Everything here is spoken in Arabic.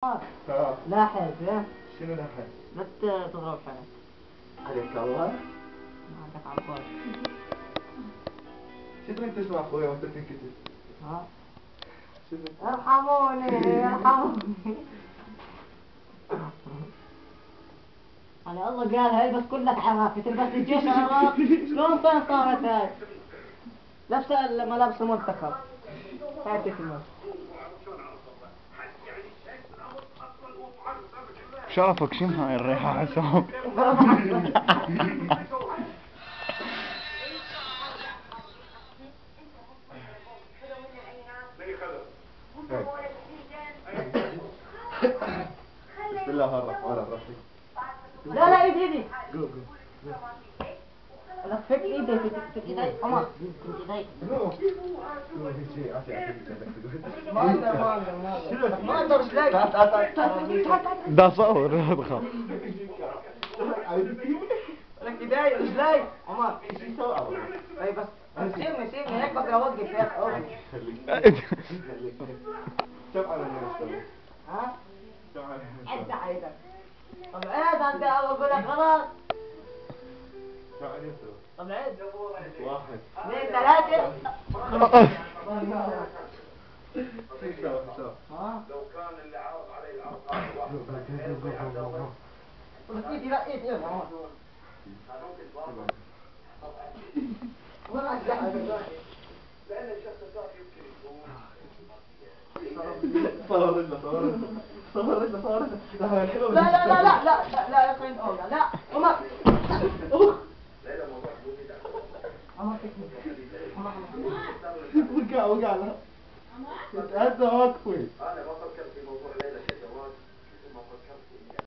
لاحظ يا شنو لاحظ؟ لا تضرب حالك. عليك الله. ما عندك عبار. شو تريد تسمع اخويا وانت تنكتب؟ ها؟ شو تريد؟ ارحموني ارحموني. أنا الله قال هاي بس كلك عرافة تلبس الجيش عراق شلون فين صارت هاي؟ لبس ملابس المنتخب. هاي تكمل. شافك شنو هاي الريحة حسام؟ بسم الله الرحمن الرحيم. لا لا ايدي جو جو. لا فك ايدي فك ايدي عمر فك ايدي. ما اقدر اشلاي. ده صور ادخل. لك ايدي رجلي عمر. اي بس سيبني هيك بقدر اوقف هيك اوقف. كم على الناس؟ ها؟ كم على الناس؟ عد عيدك. طب عيد انت اقول لك غلط. كم على الناس؟ طب عيد. 1 2 3. ها؟ لو كان اللي عرض عليه العرض هذا واحد بس ايدي لا ايدي يا عمر. وين عجبك؟ لان الشخص الثاني يمكن يكون صور رجله صور رجله صور رجله صور رجله. لا لا لا لا لا لا يا اخي اوقع لا عمر. ليلى موضوع جديد عمر تكنيك. عمر وقع وقع له. يتأذى واقفي. انا ما فكرت في موضوع ليلى كزواج مثل ما فكرت اني